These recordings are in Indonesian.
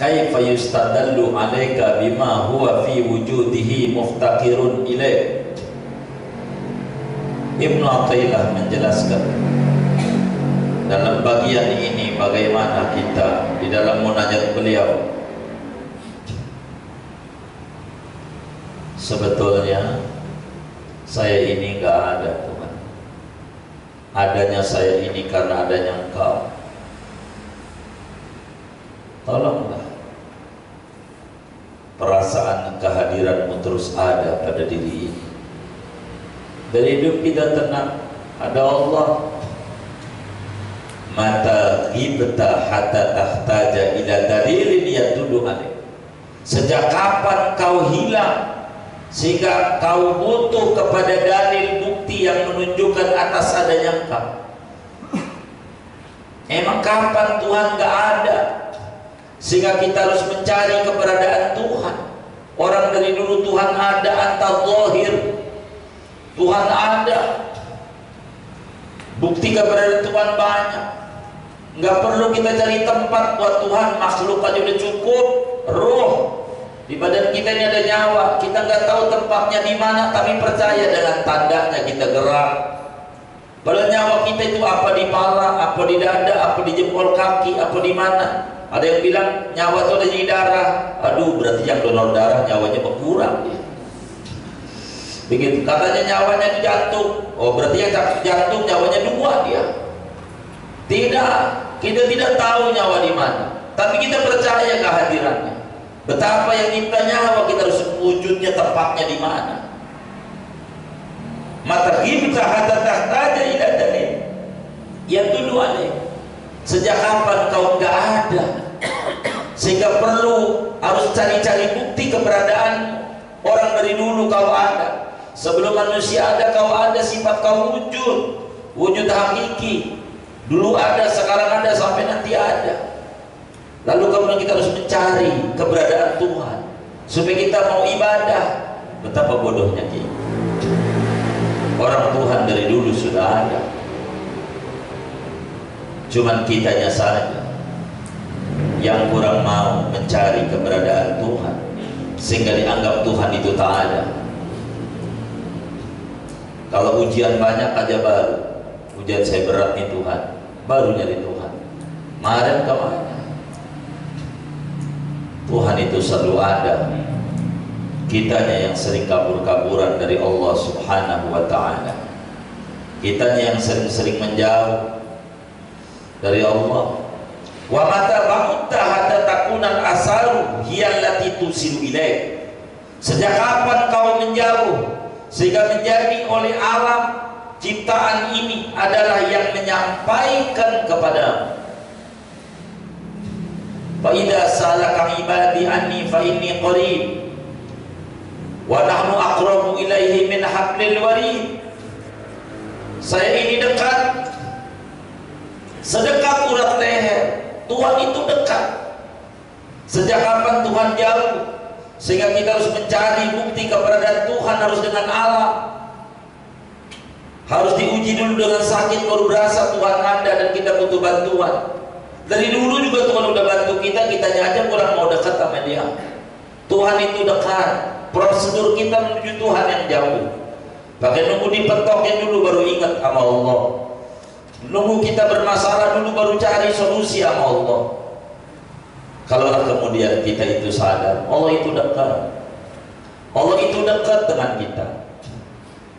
kaifa yustadallu alaika bima huwa fi wujudihi muftaqirun ilaih. Ibnu Athaillah menjelaskan dalam bagian ini bagaimana kita di dalam munajat beliau. Sebetulnya saya ini enggak ada Tuhan. Adanya saya ini karena adanya Engkau. Tolonglah perasaan kehadiranmu terus ada pada diri ini. Dari hidup kita tenang, ada Allah. Mata ghibta hatta tahtaja ila dalilin yadullu alaik. Sejak kapan kau hilang sehingga kau butuh kepada dalil bukti yang menunjukkan atas adanya Engkau? Emang kapan Tuhan gak ada sehingga kita harus mencari keberadaan Tuhan? Orang dari dulu Tuhan ada, anta zahir, Tuhan ada, bukti keberadaan Tuhan banyak. Nggak perlu kita cari tempat buat Tuhan, makhluk aja udah cukup. Roh di badan kita ini ada nyawa, kita nggak tahu tempatnya di mana, tapi percaya dengan tandanya kita gerak. Padahal nyawa kita itu apa di pala, apa di dada, apa di jempol kaki, apa di mana. Ada yang bilang nyawa itu ada di darah. Aduh, berarti yang donor darah nyawanya berkurang dia. Begitu, katanya nyawanya di jantung. Oh, berarti yang jantung nyawanya 2 dia. Tidak, kita tidak tahu nyawa di mana, tapi kita percaya kehadirannya. Betapa yang minta nyawa kita harus wujudnya, tempatnya di mana. Mata ghibta hatta tahtaja ila dalil yadullu alaik. Sejak kapan kau enggak ada sehingga perlu harus cari-cari bukti keberadaan? Orang dari dulu kau ada. Sebelum manusia ada kau ada, sifat kau wujud, wujud hakiki. Dulu ada, sekarang ada, sampai nanti ada. Lalu kemudian kita harus mencari keberadaan Tuhan supaya kita mau ibadah. Betapa bodohnya kita. Orang Tuhan dari dulu sudah ada, cuman kitanya saja yang kurang mau mencari keberadaan Tuhan sehingga dianggap Tuhan itu tak ada. Kalau ujian banyak aja baru, ujian saya berat nih Tuhan, baru nyari Tuhan. Kemarin kemana? Tuhan itu selalu ada. Kitanya yang sering kabur-kaburan dari Allah Subhanahu wa ta'ala. Kitanya yang sering-sering menjauh dari Allah. Wa mata ba'utta hatta takunan asaru hiyallati tusilu ilaih. Sejak kapan kau menjauh sehingga menjadi oleh alam ciptaan ini adalah yang menyampaikan kepadamu. Fa idza salaka ibadi anni fa inni qarib wa nahnu aqrabu ilaihi min hablil warid. Saya ini dekat, sedekat urat leher. Tuhan itu dekat. Sejak kapan Tuhan jauh sehingga kita harus mencari bukti keberadaan Tuhan? Harus dengan alam, harus diuji dulu dengan sakit baru berasa Tuhan ada dan kita butuh bantuan. Dari dulu juga Tuhan udah bantu kita, kitanya aja kurang mau dekat sama Dia. Tuhan itu dekat. Prosedur kita menuju Tuhan yang jauh, pakai nunggu dipetokin dulu baru ingat sama Allah. Nunggu kita bermasalah dulu baru cari solusi sama Allah. Kalaulah kemudian kita itu sadar Allah itu dekat, Allah itu dekat dengan kita,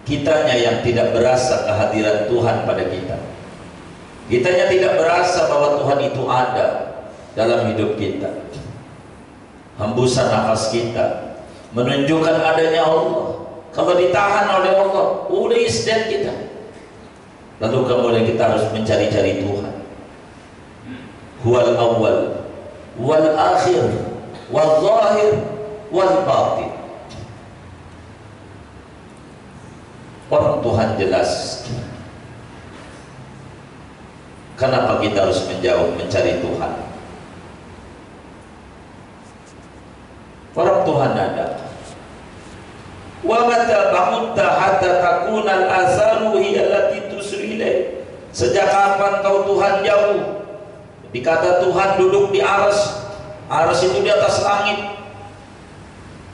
kitanya yang tidak berasa kehadiran Tuhan pada kita, kitanya tidak berasa bahwa Tuhan itu ada dalam hidup kita. Hembusan nafas kita menunjukkan adanya Allah. Kalau ditahan oleh Allah, udah isdet kita. Lalu kemudian kita harus mencari-cari Tuhan. Huwal awwal wal akhir wal zahir wal batin. Orang Tuhan jelas. Kenapa kita harus menjauh mencari Tuhan? Orang Tuhan ada. Wa mata ba'utta hatta takuna al-asaru hiya allati tusri ilaih. Sejak kapan kau Tuhan jauh? Dikata Tuhan duduk di arsy. Arsy itu di atas langit,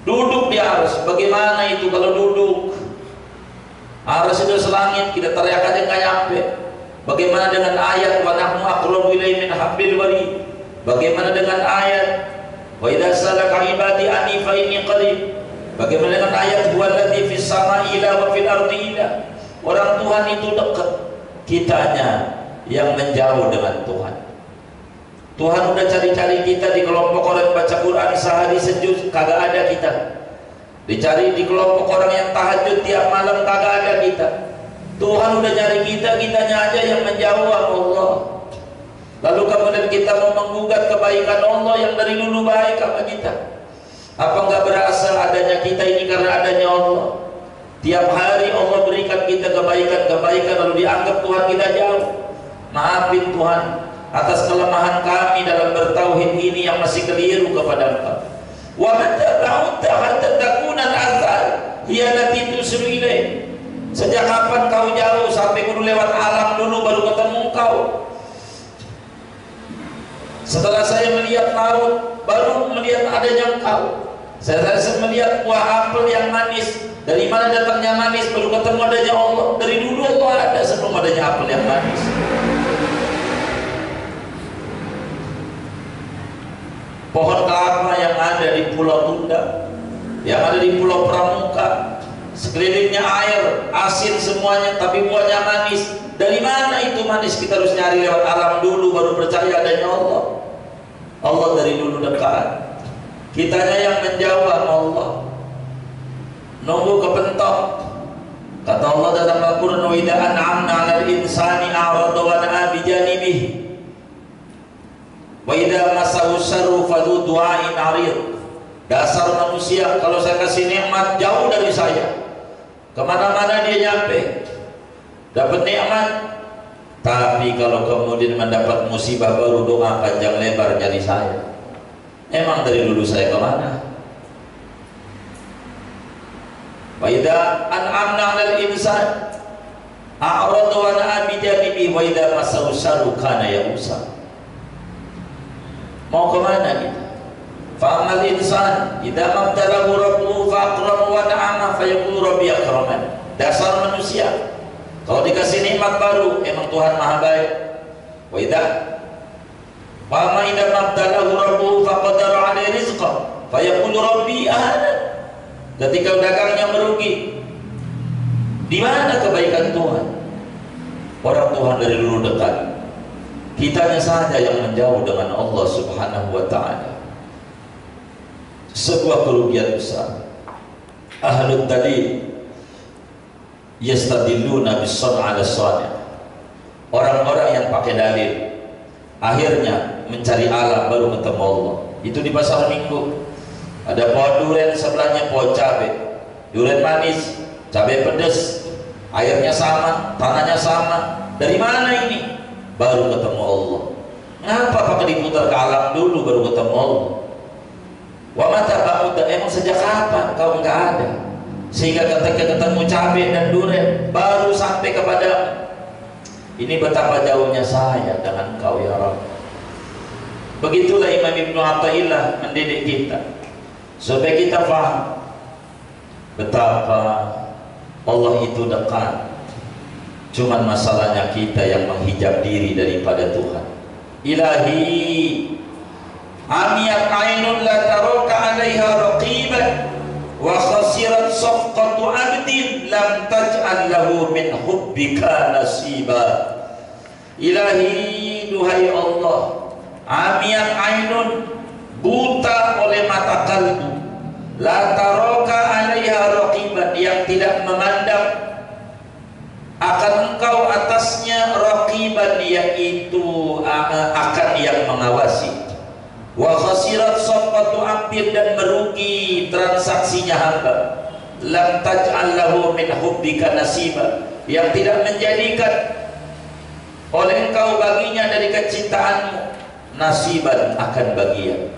duduk di arsy. Bagaimana itu kalau duduk? Arsy itu selangit, kita teriak aja nggak nyampe. Bagaimana dengan ayat wa nahnu aqrabu ilaihi min hablil warid? Bagaimana dengan ayat wa idza salaka ibadi anni fa inni qarib? Bagaimana dengan ayat huwallazi fis samai ila wa fil ardi ila? Orang Tuhan itu dekat, kitanya yang menjauh dengan Tuhan. Tuhan udah cari-cari kita di kelompok orang baca Quran sehari sejuz, kagak ada kita. Dicari di kelompok orang yang tahajud tiap malam, kagak ada kita. Tuhan udah nyari kita, kitanya aja yang menjauh sama Allah. Lalu kemudian kita mau menggugat kebaikan Allah yang dari dulu baik sama kita. Apa nggak berasa adanya kita ini karena adanya Allah? Tiap hari Allah berikan kita kebaikan-kebaikan, lalu dianggap Tuhan kita jauh. Maafin Tuhan atas kelemahan kami dalam bertauhid ini yang masih keliru kepada Engkau. Wa mata ba'udta hatta takuna al-athar hiya allati tusru ilaih. Sejak kapan kau jauh? Sampai kudu lewat alam dulu baru ketemu kau. Setelah saya melihat laut, baru melihat adanya engkau. Saya melihat buah apel yang manis. Dari mana datangnya manis? Baru ketemu adanya Allah. Dari dulu Allah ada sebelum adanya apel yang manis. Pohon kelapa yang ada di Pulau Tunda, yang ada di Pulau Pramuka, sekelilingnya air, asin semuanya, tapi buahnya manis. Dari mana itu manis? Kita harus nyari lewat alam dulu, baru percaya adanya Allah. Allah dari dulu dekat, kitanya yang menjauh sama Allah, nunggu kepentok. Kata Allah dalam Al-Quran, wa idza an'amna 'alal insani a'rada wa na'a bi janibihi wa idza massahu syarru fadhu du'ain 'arid. Dasar manusia, kalau saya kasih nikmat jauh dari saya, kemana-mana dia nyampe, dapat nikmat. Tapi kalau kemudian mendapat musibah baru doa panjang lebar jadi saya. Emang dari dulu saya kemana? Wa idza an'amna 'alal insan a'rada wa na'a bi janibi wa idza massahu syarru kana ya'usa. Mau kemana kita? Fa'amal insan idza mabtalahu rabbuhu fa'akramahu wa na'ama fayaqulu rabbi akraman. Dasar manusia, kalau dikasih nikmat baru emang Tuhan maha baik. Wa idza fa'ama idza mabtalahu rabbuhu faqadara 'alaihi rizqah fayaqulu rabbi ahana. Ketika dagangnya merugi, di mana kebaikan Tuhan? Orang Tuhan dari dulu dekat, kitanya saja yang menjauh dengan Allah Subhanahu wa ta'ala. Sebuah kerugian besar. Ahlul dalil yastadilluna bis-sun' 'ala as-sani'. Orang-orang yang pakai dalil akhirnya mencari alam baru ketemu Allah. Itu di pasar Minggu ada pohon durian, sebelahnya pohon cabai. Durian manis, cabai pedas, airnya sama, tanahnya sama. Dari mana ini? Baru ketemu Allah. Ngapa pakai diputar ke alam dulu baru ketemu Allah? Wa mata ba'uda, emang sejak kapan kau enggak ada? Sehingga ketika ketemu cabai dan durian baru sampai kepada ini betapa jauhnya saya dengan kau ya Rabb. Begitulah Imam Ibnu Athaillah mendidik kita supaya kita paham betapa Allah itu dekat. Cuman masalahnya kita yang menghijab diri daripada Tuhan. Ilahi amiyat ainun la taraka 'alaiha raqiban wa khasirat safqatu 'abdin lam taj'al lahu min hubbika nasiba. Ilahi, duhai Allah, amiyat ainun, buta oleh mata kalbu, la taraka 'alaiha raqiban, yang tidak memandang akan engkau atasnya raqiban, yaitu akan yang mengawasi. Wa khasirat safqatu 'abdin, dan merugi transaksinya hamba. Lam taj'al lahu min hubbika nasiba, yang tidak menjadikan oleh engkau baginya dari kecintaanmu nasiban, akan bagian.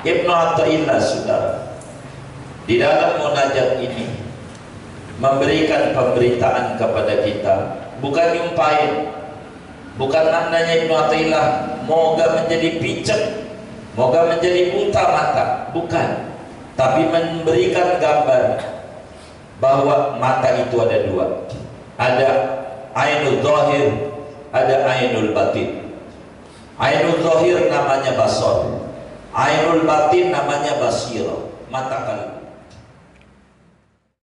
Ibnu Athaillah, saudara, di dalam munajat ini memberikan pemberitaan kepada kita, bukan nyumpain, bukan maknanya Ibnu Athaillah moga menjadi picek Moga menjadi buta mata, bukan, tapi memberikan gambar bahwa mata itu ada dua. Ada ainul zahir, ada ainul batin. Ainul zahir namanya basar, ainul batin namanya basirah, mata kalbu.